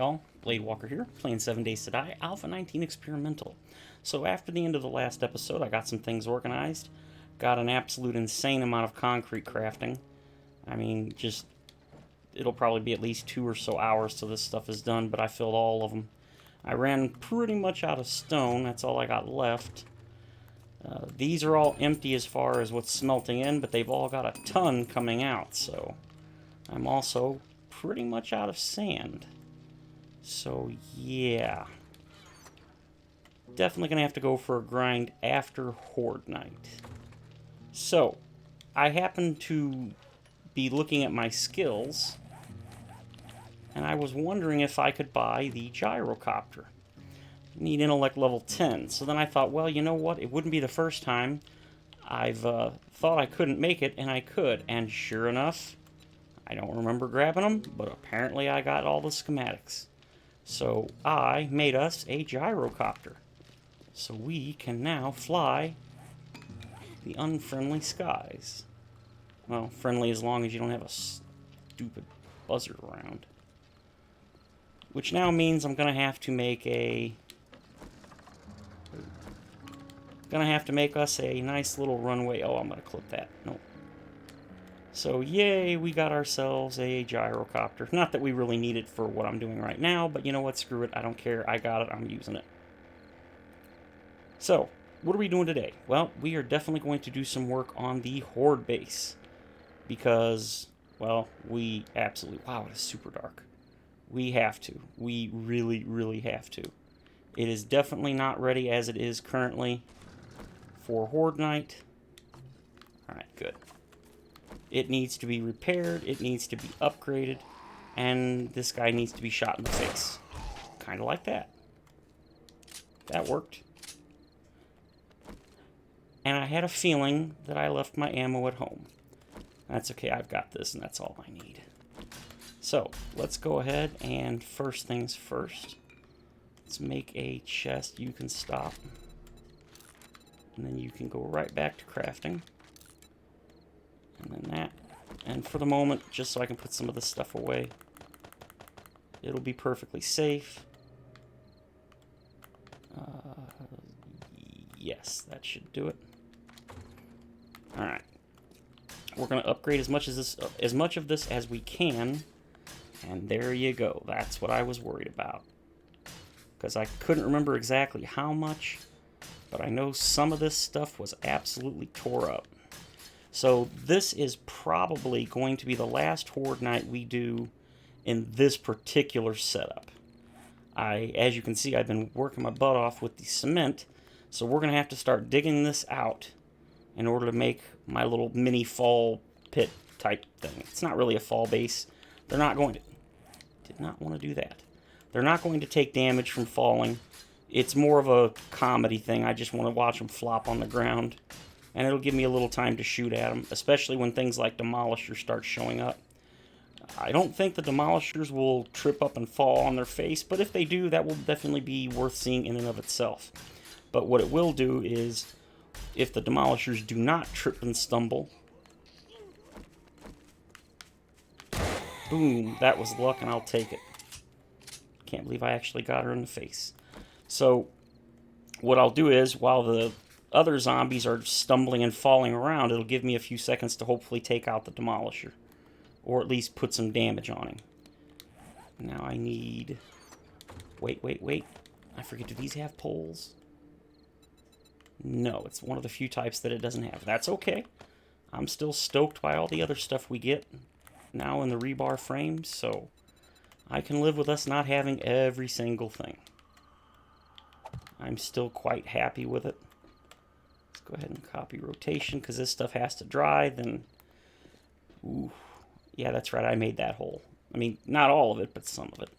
y'all, Blade Walker here, playing 7 Days to Die, Alpha 19 Experimental. So after the end of the last episode, I got some things organized, got an absolute insane amount of concrete crafting. I mean, just, it'll probably be at least 2 or so hours till this stuff is done, but I filled all of them. I ran pretty much out of stone, that's all I got left. These are all empty as far as what's smelting in, but they've all got a ton coming out, so I'm also pretty much out of sand. So yeah, definitely gonna have to go for a grind after Horde Night. So I happen to be looking at my skills, and I was wondering if I could buy the gyrocopter. Need intellect level 10. So then I thought, well, you know what? It wouldn't be the first time I've thought I couldn't make it, and I could. And sure enough, I don't remember grabbing them, but apparently I got all the schematics. So I made us a gyrocopter. So we can now fly the unfriendly skies. Well, friendly as long as you don't have a stupid buzzard around. Which now means I'm going to have to make a... Gonna have to make us a nice little runway. Oh, I'm gonna clip that. Nope. So, yay, we got ourselves a gyrocopter. Not that we really need it for what I'm doing right now, but you know what? Screw it. I don't care. I got it. I'm using it. So, what are we doing today? Well, we are definitely going to do some work on the Horde Base. Because, well, we absolutely... Wow, it is super dark. We have to. We really, really have to. It is definitely not ready as it is currently for Horde Night. Alright, good. It needs to be repaired, it needs to be upgraded, and this guy needs to be shot in the face. Kind of like that. That worked. And I had a feeling that I left my ammo at home. That's okay, I've got this, and that's all I need. So, let's go ahead and first things first. Let's make a chest. You can stop. And then you can go right back to crafting. And then that. And for the moment, just so I can put some of this stuff away, it'll be perfectly safe. Yes, that should do it. Alright. We're going to upgrade as much of this as we can. And there you go. That's what I was worried about. Because I couldn't remember exactly how much, but I know some of this stuff was absolutely tore up. So this is probably going to be the last Horde Night we do in this particular setup. As you can see, I've been working my butt off with the cement, so we're going to have to start digging this out in order to make my little mini fall pit type thing. It's not really a fall base. They're not going to... Did not want to do that. They're not going to take damage from falling. It's more of a comedy thing. I just want to watch them flop on the ground. And it'll give me a little time to shoot at them, especially when things like Demolishers start showing up. I don't think the Demolishers will trip up and fall on their face, but if they do, that will definitely be worth seeing in and of itself. But what it will do is, if the Demolishers do not trip and stumble... Boom, that was luck and I'll take it. Can't believe I actually got her in the face. So, what I'll do is, while the other zombies are stumbling and falling around, it'll give me a few seconds to hopefully take out the Demolisher. Or at least put some damage on him. Now I need... Wait. I forget, do these have poles? No, it's one of the few types that it doesn't have. That's okay. I'm still stoked by all the other stuff we get now in the rebar frames, so... I can live with us not having every single thing. I'm still quite happy with it. Let's go ahead and copy rotation, because this stuff has to dry, then... Ooh. Yeah, that's right, I made that hole. I mean, not all of it, but some of it.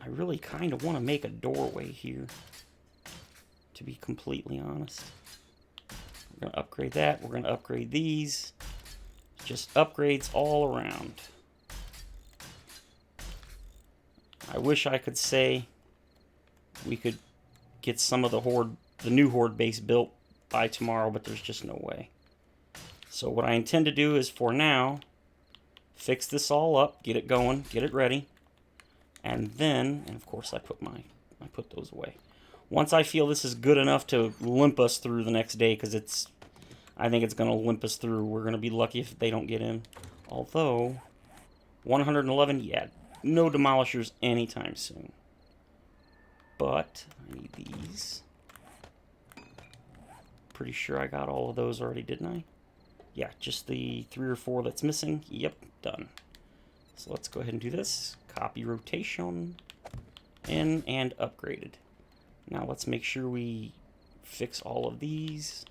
I really kind of want to make a doorway here, to be completely honest. We're going to upgrade that. We're going to upgrade these. Just upgrades all around. I wish I could say we could get some of the new Horde base built by tomorrow, but there's just no way. So what I intend to do is, for now, fix this all up, get it going, get it ready, And then, and of course I put those away. Once I feel this is good enough to limp us through the next day, because I think it's going to limp us through. We're going to be lucky if they don't get in. Although, 111, yeah, no demolishers anytime soon. But, I need these. Pretty sure I got all of those already, didn't I? Yeah, just the 3 or 4 that's missing. Yep, done. So let's go ahead and do this. Copy rotation. In and upgraded. Now let's make sure we fix all of these.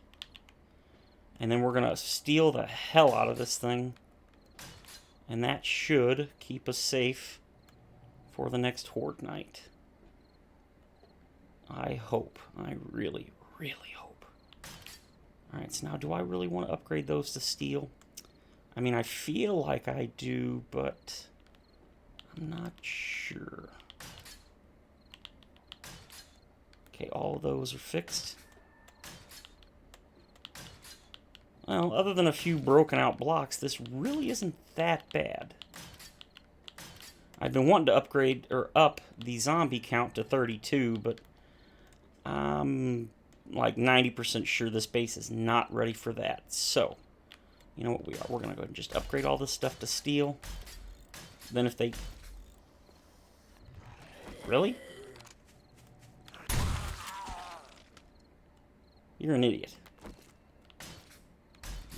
And then we're going to steal the hell out of this thing. And that should keep us safe for the next Horde night. I hope. I really, really hope. Alright, so now do I really want to upgrade those to steel? I mean, I feel like I do, but I'm not sure. Okay, all of those are fixed. Well, other than a few broken out blocks, this really isn't that bad. I've been wanting to upgrade, or up, the zombie count to 32, but I'm like 90% sure this base is not ready for that. So, you know what we are? We're going to go ahead and just upgrade all this stuff to steel. Then if they... Really? You're an idiot.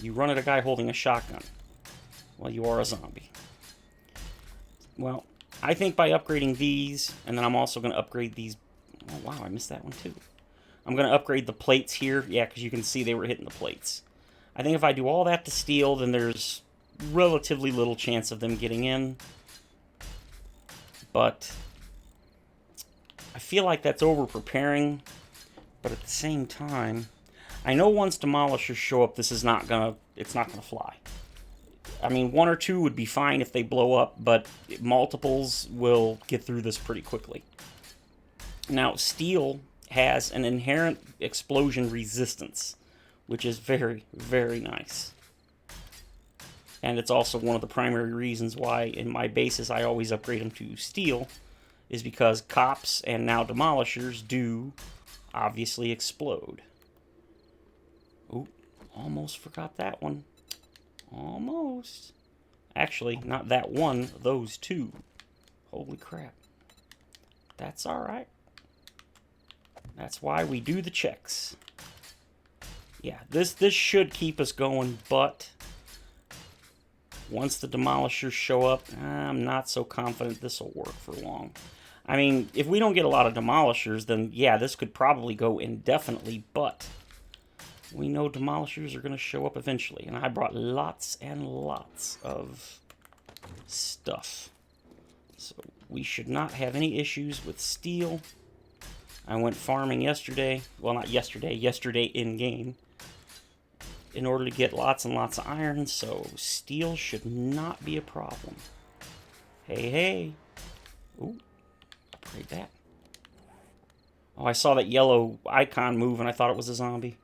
You run at a guy holding a shotgun. Well, you are a zombie. Well, I think by upgrading these, and then I'm also going to upgrade these... Oh, wow, I missed that one too. I'm going to upgrade the plates here. Yeah, because you can see they were hitting the plates. I think if I do all that to steel, then there's relatively little chance of them getting in. But I feel like that's over-preparing. But at the same time, I know once demolishers show up, it's not gonna fly. I mean, 1 or 2 would be fine if they blow up, but multiples will get through this pretty quickly. Now, steel has an inherent explosion resistance, which is very, very nice. And it's also one of the primary reasons why in my bases I always upgrade them to steel, is because cops and now demolishers do obviously explode. Ooh, almost forgot that one. Almost. Actually, not that one, those 2. Holy crap. That's alright. That's why we do the checks. Yeah, this should keep us going, but once the demolishers show up, I'm not so confident this will work for long. I mean, if we don't get a lot of demolishers, then yeah, this could probably go indefinitely, but we know demolishers are going to show up eventually. And I brought lots and lots of stuff. So we should not have any issues with steel. I went farming yesterday. Well, not yesterday. Yesterday in-game. In order to get lots and lots of iron. So steel should not be a problem. Hey, hey. Ooh. Upgrade that. Oh, I saw that yellow icon move and I thought it was a zombie.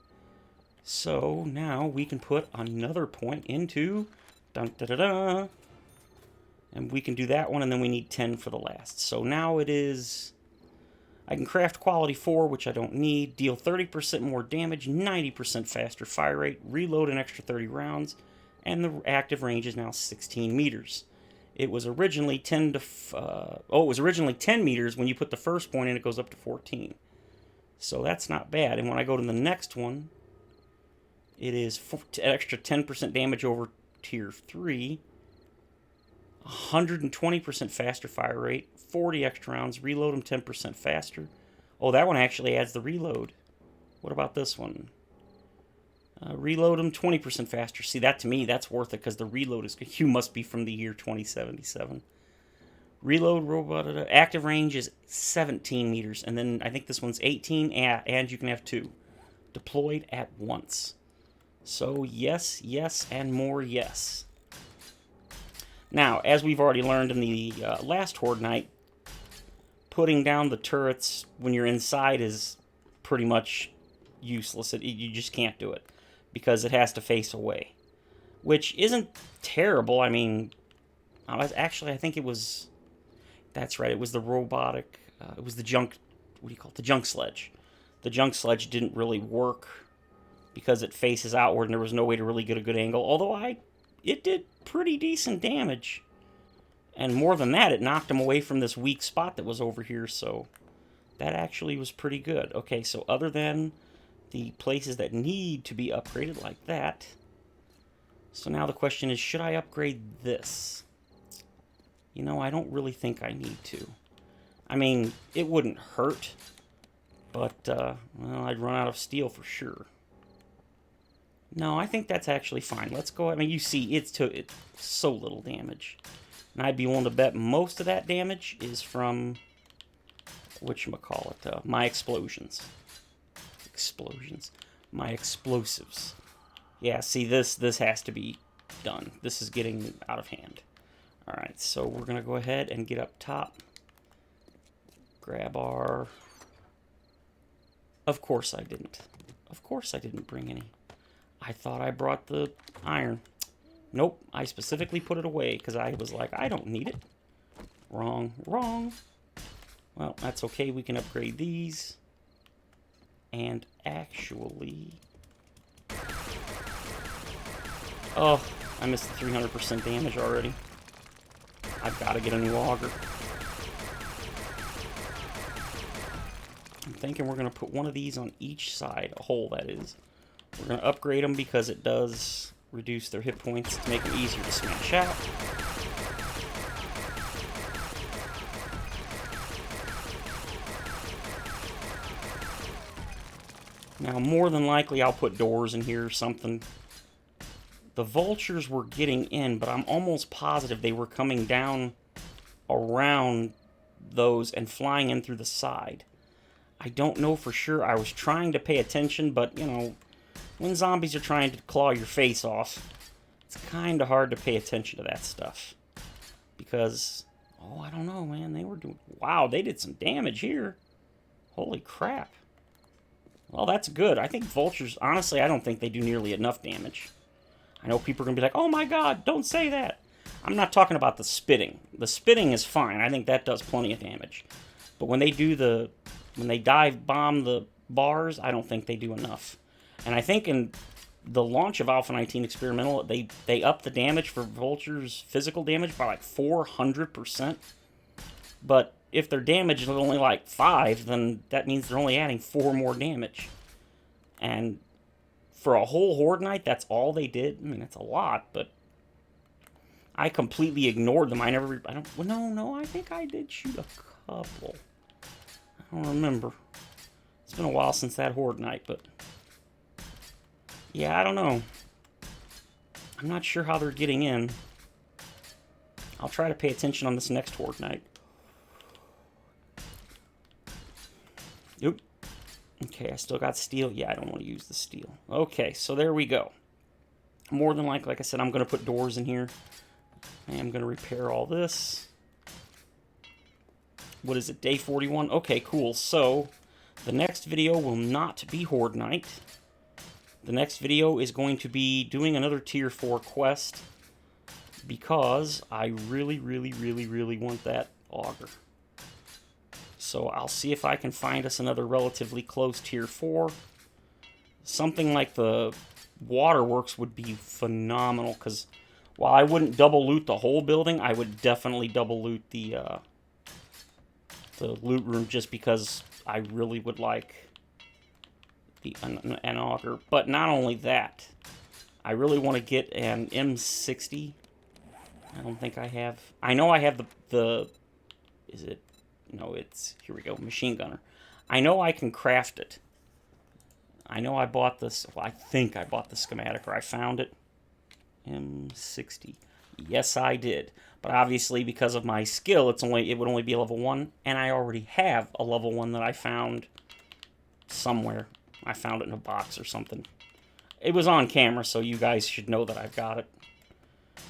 So now we can put another point into dun, da, da, da, and we can do that one, and then we need 10 for the last. So now it is, I can craft quality 4, which I don't need, deal 30% more damage, 90% faster fire rate, reload an extra 30 rounds, and the active range is now 16 meters. It was originally 10 meters. When you put the first point in, it goes up to 14. So that's not bad. And when I go to the next one, it is extra 10% damage over tier 3, 120% faster fire rate, 40 extra rounds, reload them 10% faster. Oh, that one actually adds the reload. What about this one? Reload them 20% faster. See, that to me, that's worth it because the reload is... You must be from the year 2077. Reload robot... Active range is 17 meters. And then I think this one's 18, and you can have 2. Deployed at once. So, yes, yes, and more yes. Now, as we've already learned in the last Horde night, putting down the turrets when you're inside is pretty much useless. You just can't do it because it has to face away, which isn't terrible. I mean, I think it was... That's right, it was the robotic, it was the junk, what do you call it, the junk sledge. The junk sledge didn't really work because it faces outward and there was no way to really get a good angle, although it did pretty decent damage. And more than that, it knocked him away from this weak spot that was over here, so that actually was pretty good. Okay, so other than the places that need to be upgraded like that, so now the question is, should I upgrade this? You know, I don't really think I need to. I mean, it wouldn't hurt, but, well, I'd run out of steel for sure. No, I think that's actually fine. Let's go. I mean, you see, it's so little damage. And I'd be willing to bet most of that damage is from, whatchamacallit, my explosions. My explosives. Yeah, see, this has to be done. This is getting out of hand. Alright, so we're going to go ahead and get up top. Grab our... Of course I didn't. Of course I didn't bring any. I thought I brought the iron. Nope, I specifically put it away because I was like, I don't need it. Wrong. Well, that's okay. We can upgrade these. And actually... Oh, I missed the 300% damage already. I've got to get a new auger. I'm thinking we're going to put one of these on each side, a hole that is. We're going to upgrade them because it does reduce their hit points to make them easier to smash out. Now, more than likely, I'll put doors in here or something. The vultures were getting in, but I'm almost positive they were coming down around those and flying in through the side. I don't know for sure. I was trying to pay attention, but, you know, when zombies are trying to claw your face off, it's kind of hard to pay attention to that stuff. Because, oh, I don't know, man. They were doing... Wow, they did some damage here. Holy crap. Well, that's good. I think vultures, honestly, I don't think they do nearly enough damage. I know people are going to be like, oh my god, don't say that. I'm not talking about the spitting. The spitting is fine. I think that does plenty of damage. But when they do the... When they dive bomb the bars, I don't think they do enough. And I think in the launch of Alpha 19 Experimental, they upped the damage for vultures' physical damage by like 400%. But if their damage is only like 5, then that means they're only adding 4 more damage. And for a whole Horde night, that's all they did. I mean, that's a lot, but I completely ignored them. I think I did shoot a couple. I don't remember. It's been a while since that Horde night, but yeah, I don't know. I'm not sure how they're getting in. I'll try to pay attention on this next Horde night. Oop. Okay, I still got steel. Yeah, I don't want to use the steel. Okay, so there we go. More than likely, like I said, I'm going to put doors in here. I'm going to repair all this. What is it, day 41? Okay, cool. So, the next video will not be Horde Night. The next video is going to be doing another Tier 4 quest because I really want that auger. So I'll see if I can find us another relatively close Tier 4. Something like the Waterworks would be phenomenal, because while I wouldn't double loot the whole building, I would definitely double loot the loot room, just because I really would like an auger. But not only that, I really want to get an M60. I don't think I have... I know I have the is it... No, it's... Here we go. Machine gunner. I know I can craft it. I know I bought this... Well, I think I bought the schematic, or I found it. M60. Yes, I did. But obviously, because of my skill, it would only be a level 1. And I already have a level 1 that I found somewhere. I found it in a box or something. It was on camera, so you guys should know that I've got it.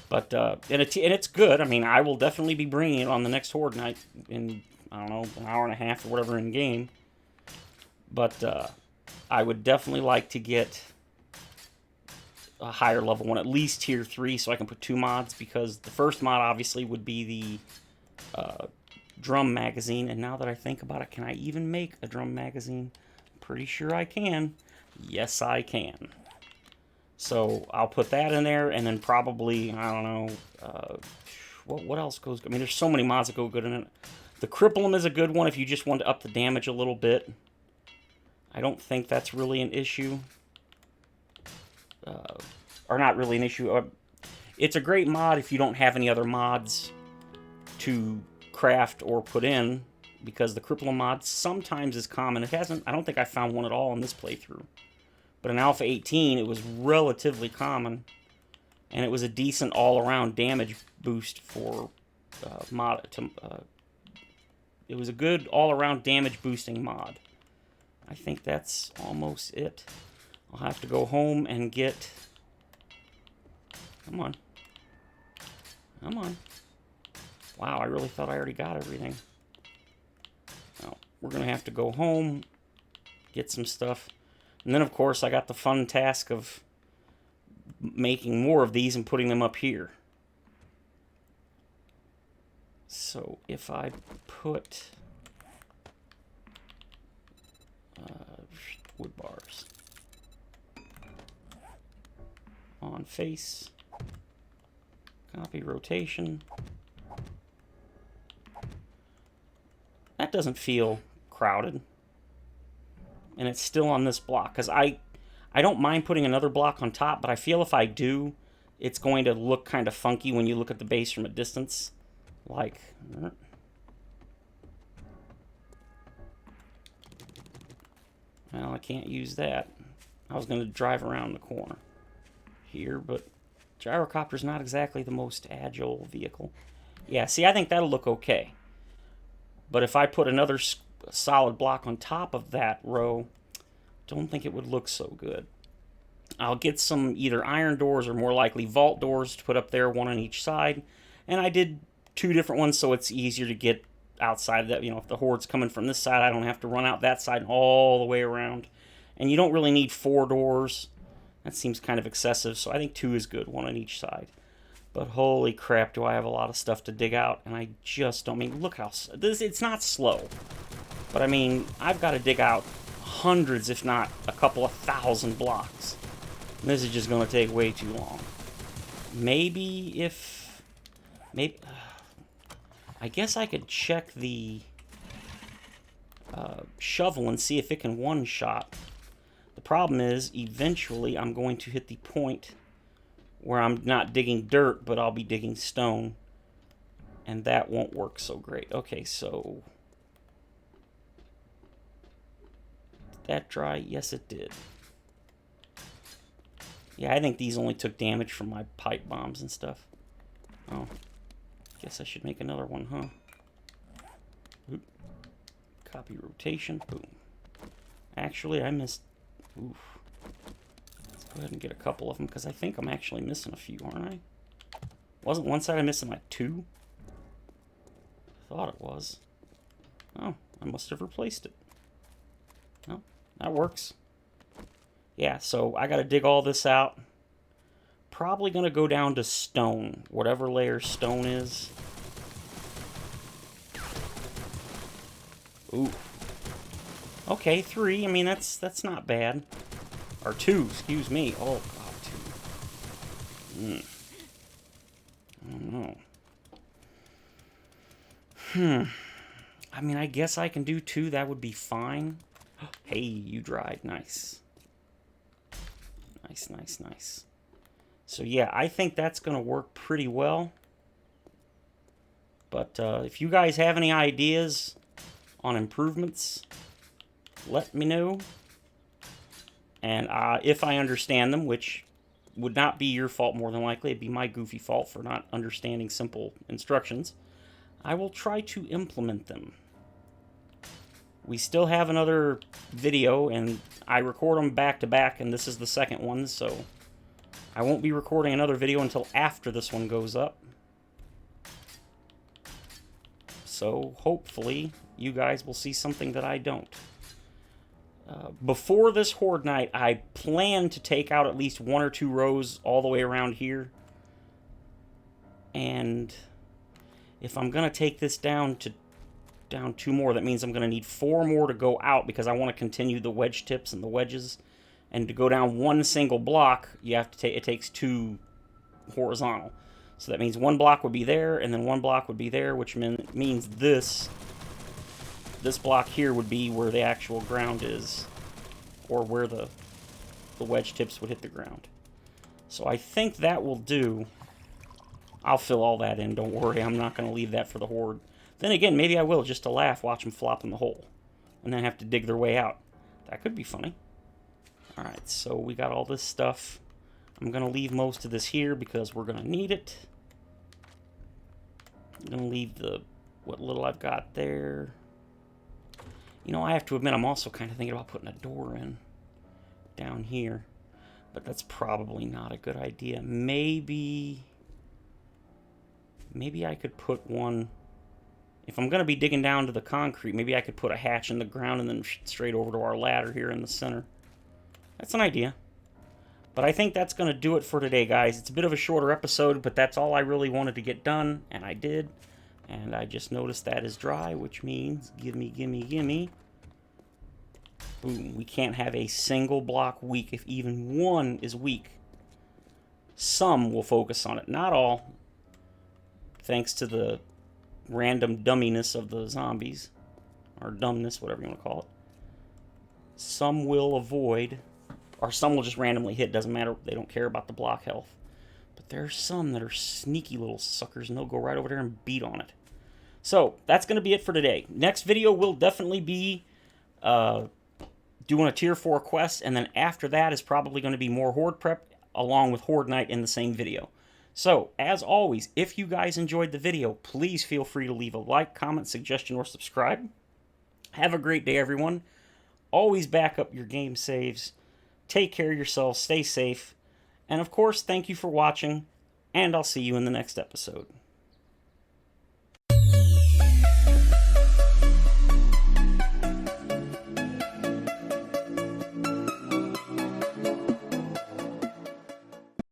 But, and it's good. I mean, I will definitely be bringing it on the next Horde night in, I don't know, an hour and a half or whatever in game. But, I would definitely like to get a higher level one, at least tier 3, so I can put 2 mods, because the first mod obviously would be drum magazine. And now that I think about it, can I even make a drum magazine? Pretty sure I can. Yes, I can. So I'll put that in there, and then probably, I don't know, what else goes good? I mean, there's so many mods that go good in it. The Cripple 'em is a good one if you just want to up the damage a little bit. I don't think that's really an issue. Or not really an issue. It's a great mod if you don't have any other mods to craft or put in, because the Cripple 'em mod sometimes is common. It hasn't, I don't think I found one at all in this playthrough. But in Alpha 18, it was relatively common, and it was a decent all-around damage boost for it was a good all-around damage boosting mod. I think that's almost it. I'll have to go home and get... Come on. Come on. Wow, I really thought I already got everything. Well, we're going to have to go home, get some stuff. And then, of course, I got the fun task of making more of these and putting them up here. So if I put wood bars on face, copy rotation, that doesn't feel crowded. And it's still on this block, because I don't mind putting another block on top, but I feel if I do, it's going to look kind of funky when you look at the base from a distance. Like, well, I can't use that. I was going to drive around the corner here, but gyrocopter's not exactly the most agile vehicle. Yeah, see, I think that'll look okay. But if I put another solid block on top of that row, don't think it would look so good. I'll get some either iron doors or more likely vault doors to put up there, one on each side. And I did 2 different ones so it's easier to get outside of that. You know, if the Horde's coming from this side, I don't have to run out that side all the way around. And you don't really need 4 doors. That seems kind of excessive, so I think 2 is good, 1 on each side. But holy crap, do I have a lot of stuff to dig out, and I just don't mean, look how, it's not slow. But I mean, I've got to dig out hundreds, if not a couple of thousand blocks. And this is just going to take way too long. Maybe I guess I could check the shovel and see if it can one-shot. The problem is, eventually I'm going to hit the point where I'm not digging dirt, but I'll be digging stone. And that won't work so great. Okay, so... Did that dry? Yes, it did. Yeah, I think these only took damage from my pipe bombs and stuff. Oh. Guess I should make another one, huh? Oop. Copy rotation. Boom. Actually, I missed... Oof. Let's go ahead and get a couple of them, because I think I'm actually missing a few, aren't I? Wasn't one side I missing like 2? I thought it was. Oh, I must have replaced it. No, that works. Yeah, so I got to dig all this out. Probably going to go down to stone, whatever layer stone is. Ooh. Okay, 3. I mean, that's not bad. Or 2, excuse me. Oh, God, 2. I don't know. I mean, I guess I can do 2. That would be fine. Hey, you dried. Nice. Nice, nice, nice. So, yeah, I think that's going to work pretty well. But if you guys have any ideas on improvements, let me know. And if I understand them, which would not be your fault more than likely, it'd be my goofy fault for not understanding simple instructions, I will try to implement them. We still have another video, and I record them back to back, and this is the second one, so I won't be recording another video until after this one goes up. So hopefully you guys will see something that I don't. Before this Horde night, I plan to take out at least 1 or 2 rows all the way around here. And if I'm going to take this down to down 2 more. That means I'm going to need 4 more to go out because I want to continue the wedge tips and the wedges. And to go down 1 single block, you have to take, it takes 2 horizontal. So that means 1 block would be there, and then 1 block would be there, which means this block here would be where the actual ground is, or where the wedge tips would hit the ground. So I think that will do. I'll fill all that in, don't worry. I'm not going to leave that for the Horde. Then again, maybe I will, just to laugh, watch them flop in the hole. And then have to dig their way out. That could be funny. Alright, so we got all this stuff. I'm going to leave most of this here because we're going to need it. I'm going to leave what little I've got there. You know, I have to admit, I'm also kind of thinking about putting a door in down here. But that's probably not a good idea. Maybe I could put one... If I'm going to be digging down to the concrete, maybe I could put a hatch in the ground and then straight over to our ladder here in the center. That's an idea. But I think that's going to do it for today, guys. It's a bit of a shorter episode, but that's all I really wanted to get done, and I did. And I just noticed that is dry, which means gimme, gimme, gimme. Boom. We can't have a single block weak if even one is weak. Some will focus on it, not all. Thanks to the random dumminess of the zombies. Or dumbness, whatever you want to call it. Some will avoid, or some will just randomly hit. Doesn't matter. They don't care about the block health. But there are some that are sneaky little suckers, and they'll go right over there and beat on it. So, that's going to be it for today. Next video will definitely be doing a Tier 4 quest, and then after that is probably going to be more Horde prep, along with Horde Night in the same video. So, as always, if you guys enjoyed the video, please feel free to leave a like, comment, suggestion, or subscribe. Have a great day, everyone. Always back up your game saves. Take care of yourselves, stay safe, and of course, thank you for watching, and I'll see you in the next episode.